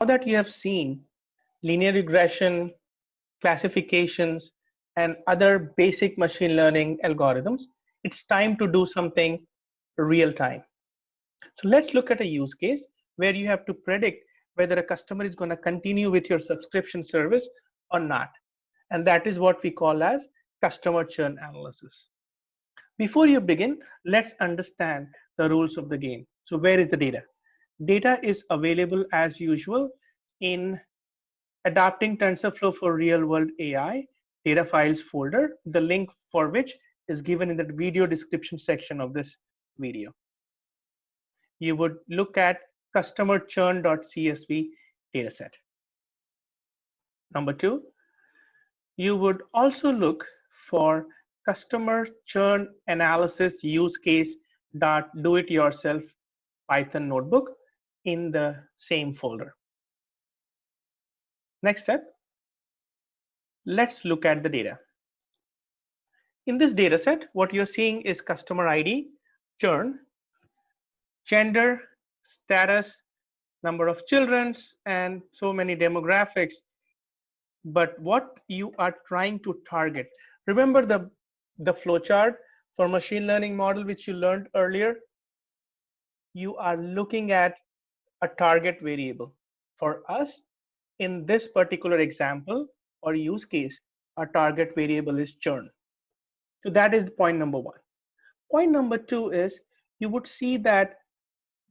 Now that you have seen linear regression, classifications, and other basic machine learning algorithms, it's time to do something real time. So let's look at a use case where you have to predict whether a customer is going to continue with your subscription service or not. And that is what we call as customer churn analysis. Before you begin, let's understand the rules of the game. So where is the data? Data is available as usual in Adapting TensorFlow for Real World AI data files folder, the link for which is given in the video description section of this video. You would look at customer churn.csv dataset. Number two, you would also look for customer churn analysis use case do it yourself Python notebook in the same folder. Next step, let's look at the data. In this data set, what you're seeing is customer ID, churn, gender, status, number of children, and so many demographics. But what you are trying to target, remember the flowchart for machine learning model which you learned earlier? You are looking at a target variable. For us, in this particular example or use case, our target variable is churn. So that is point number one. Point number two is you would see that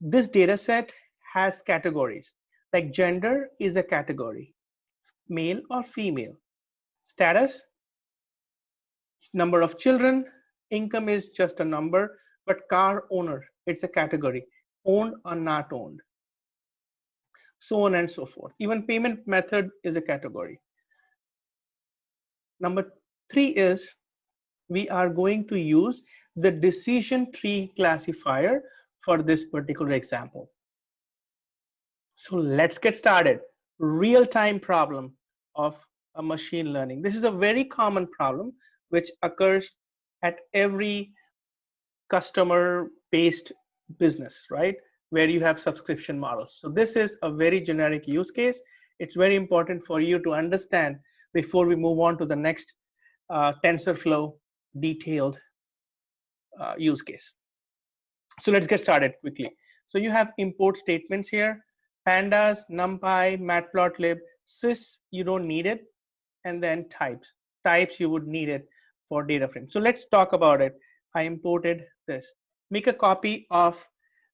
this data set has categories, like gender is a category, male or female, status, number of children, income is just a number, but car owner, it's a category, owned or not owned, so on and so forth. Even payment method is a category. Number three is we are going to use the decision tree classifier for this particular example. So let's get started. Real-time problem of a machine learning. This is a very common problem which occurs at every customer-based business, right? Where you have subscription models. So this is a very generic use case. It's very important for you to understand before we move on to the next TensorFlow detailed use case. So let's get started quickly. So you have import statements here, pandas, numpy, matplotlib, sys, you don't need it, and then types. Types you would need it for data frame. So let's talk about it. I imported this. Make a copy of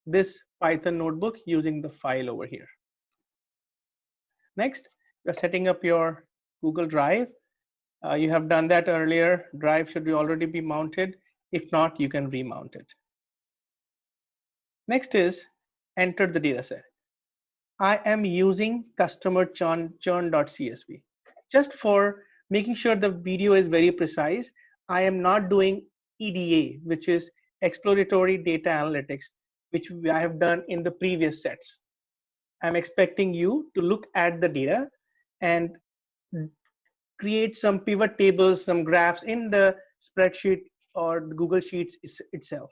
this Python notebook using the file over here. Next, you're setting up your Google Drive. You have done that earlier. Drive should already be mounted. If not, you can remount it. Next is enter the data set. I am using customer churn.csv. Just for making sure the video is very precise, I am not doing EDA, which is exploratory data analytics, which I have done in the previous sets. I'm expecting you to look at the data and create some pivot tables, some graphs in the spreadsheet or the Google Sheets itself.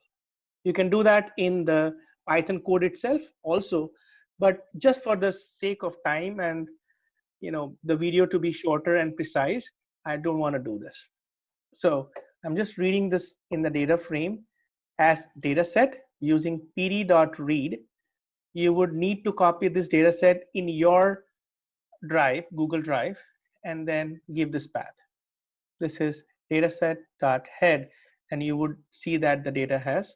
You can do that in the Python code itself also, but just for the sake of time and the video to be shorter and precise, I don't want to do this. So I'm just reading this in the data frame as data set using pd.read. You would need to copy this data set in your drive, Google Drive, and then give this path. This is dataset.head, and you would see that the data has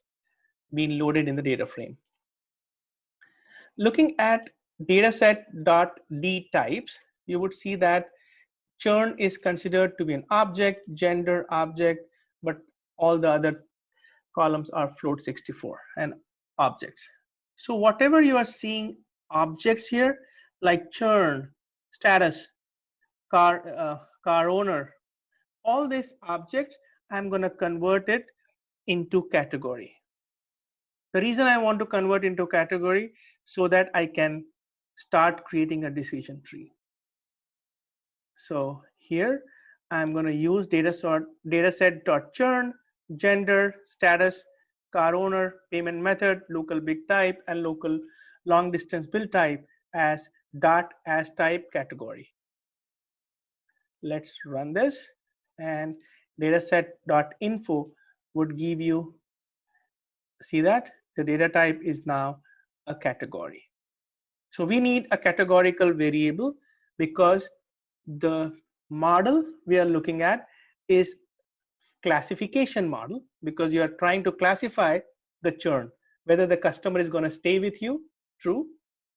been loaded in the data frame. Looking at dataset.d types, you would see that churn is considered to be an object, gender object, but all the other columns are float64 and objects. So whatever you are seeing objects here, like churn, status, car owner, all these objects, I'm going to convert it into category. The reason I want to convert into category so that I can start creating a decision tree. So here I'm going to use dataset.churn, gender, status, car owner, payment method, local big type, and local long distance build type as dot as type category. Let's run this, and dataset.info would give you, see that the data type is now a category. So we need a categorical variable because the model we are looking at is classification model, because you are trying to classify the churn, whether the customer is going to stay with you, true,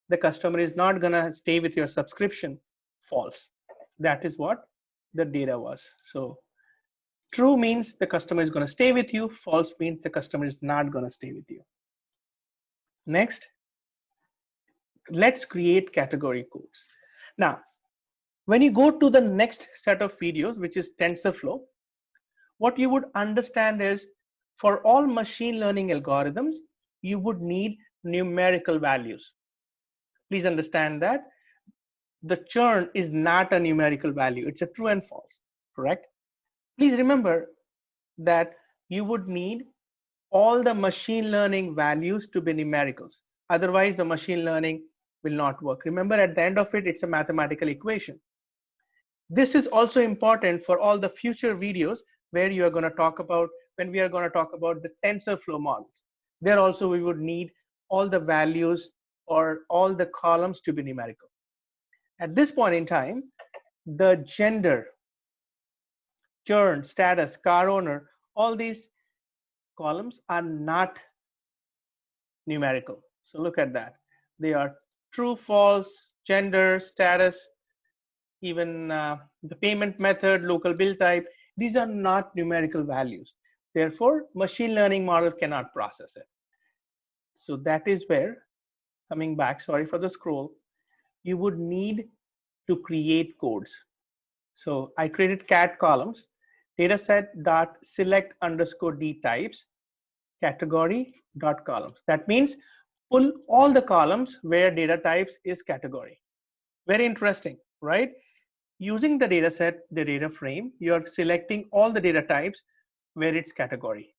the customer is not going to stay with your subscription, false. That is what the data was. So true means the customer is going to stay with you, false means the customer is not going to stay with you. Next, let's create category codes. Now, when you go to the next set of videos, which is TensorFlow, what you would understand is for all machine learning algorithms, you would need numerical values. Please understand that the churn is not a numerical value. It's a true and false, correct? Please remember that you would need all the machine learning values to be numericals. Otherwise, the machine learning will not work. Remember, at the end of it, it's a mathematical equation. This is also important for all the future videos where you are going to talk about, when we are going to talk about the TensorFlow models. There also we would need all the values or all the columns to be numerical. At this point in time, the gender, churn, status, car owner, all these columns are not numerical. So look at that. They are true, false, gender, status, even the payment method, local bill type. These are not numerical values. Therefore, machine learning model cannot process it. So that is where, coming back, sorry for the scroll, you would need to create codes. So I created cat columns, dataset.select underscore d types, category dot columns. That means pull all the columns where data types is category. Very interesting, right? Using the data set, the data frame, you're selecting all the data types where it's category.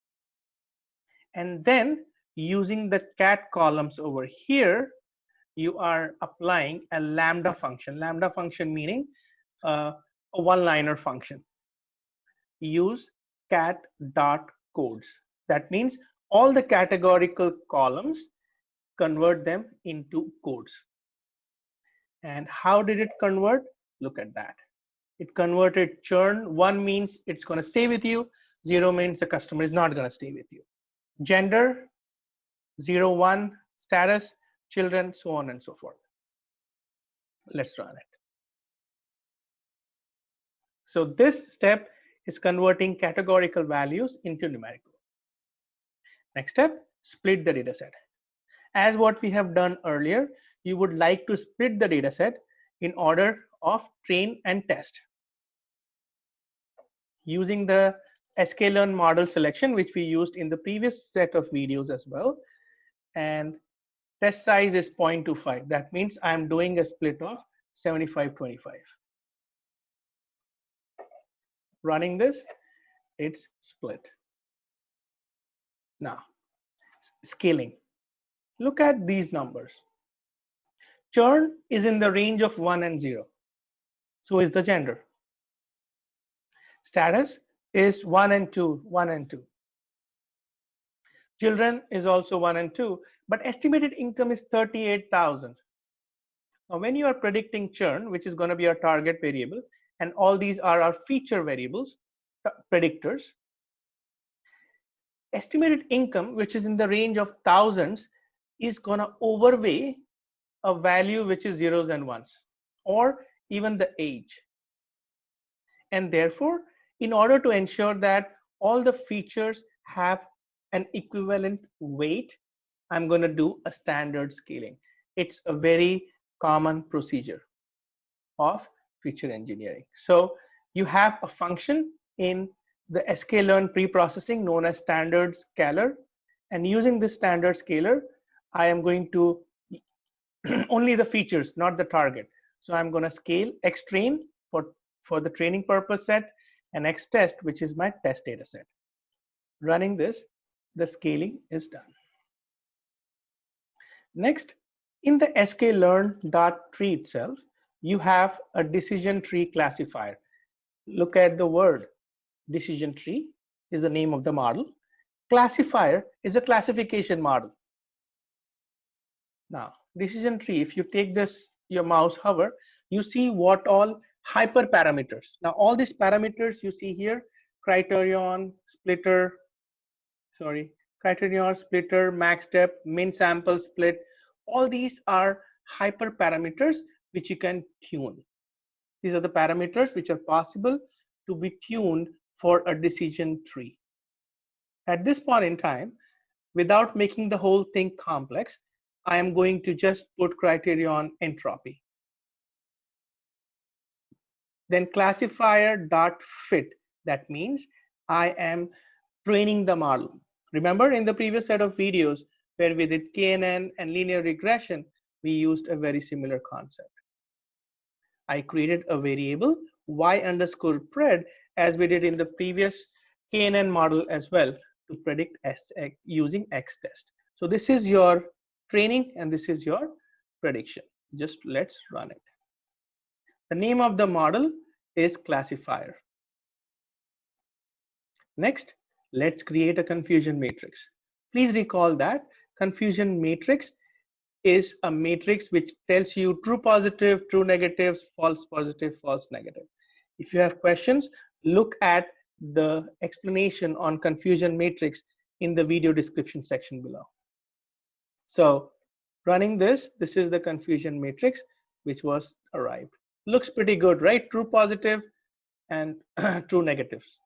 And then using the cat columns over here, you are applying a lambda function. Lambda function meaning a one-liner function. Use cat dot codes. That means all the categorical columns, convert them into codes. And how did it convert? Look at that. It converted churn. 1 means it's going to stay with you. 0 means the customer is not going to stay with you. Gender, 0, 1, status, children, so on and so forth. Let's run it. So this step is converting categorical values into numerical. Next step, split the data set. As what we have done earlier, you would like to split the data set in order of train and test. Using the sklearn model selection, which we used in the previous set of videos as well. And test size is 0.25. That means I'm doing a split of 75-25. Running this, it's split. Now, scaling. Look at these numbers. Churn is in the range of 1 and 0. So is the gender. Status is 1 and 2, 1 and 2. Children is also 1 and 2, but estimated income is 38,000. Now, when you are predicting churn, which is going to be our target variable, and all these are our feature variables, predictors, estimated income, which is in the range of thousands, is going to overweigh a value which is zeros and ones, or even the age. And therefore, in order to ensure that all the features have an equivalent weight, I'm going to do a standard scaling. It's a very common procedure of feature engineering. So you have a function in the sklearn preprocessing known as standard scaler, and using this standard scaler, I am going to only the features, not the target. So I'm going to scale xtrain for the training purpose set, and xtest, which is my test data set. Running this, the scaling is done. Next, In the sklearn.tree itself, you have a decision tree classifier. Look at the word. Decision tree is the name of the model. Classifier is a classification model. Now, decision tree, if you take this, your mouse hover, you see what all hyperparameters. Now, all these parameters you see here, criterion, splitter, criterion, splitter, max depth, min sample split, all these are hyperparameters which you can tune. These are the parameters which are possible to be tuned for a decision tree. At this point in time, without making the whole thing complex, I am going to just put criterion entropy. Then classifier dot fit. That means I am training the model. Remember in the previous set of videos where we did KNN and linear regression, we used a very similar concept. I created a variable y underscore pred as we did in the previous KNN model as well to predict using X test. So this is your training and this is your prediction. Just let's run it. The name of the model is classifier. Next, let's create a confusion matrix. Please recall that confusion matrix is a matrix which tells you true positive, true negatives, false positive, false negative. If you have questions, look at the explanation on confusion matrix in the video description section below. So running this is the confusion matrix which was arrived. Looks pretty good, right? True positive and true negatives.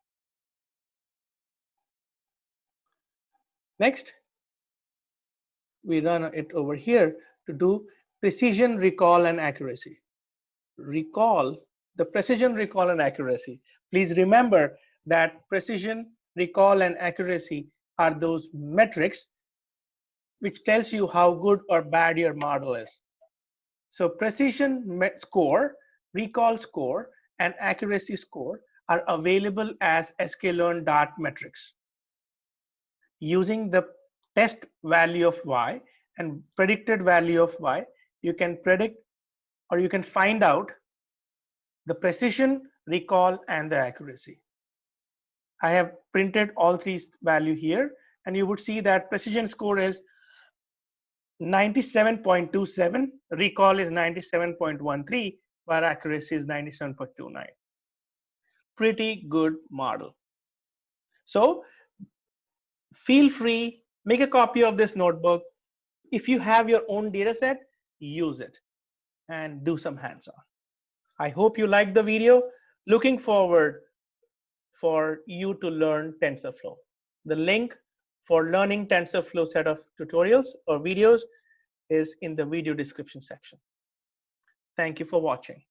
Next, we run it over here to do precision, recall, and accuracy. Recall, the precision, recall, and accuracy. Please remember that precision, recall, and accuracy are those metrics which tells you how good or bad your model is. So precision score, recall score, and accuracy score are available as sklearn.metrics. Using the test value of y and predicted value of y, you can predict or you can find out the precision, recall, and the accuracy. I have printed all three values here, and you would see that precision score is 97.27, recall is 97.13, while accuracy is 97.29. Pretty good model. So feel free, make a copy of this notebook. If you have your own data set, use it and do some hands-on. I hope you liked the video. Looking forward for you to learn TensorFlow. The link for learning TensorFlow set of tutorials or videos is in the video description section. Thank you for watching.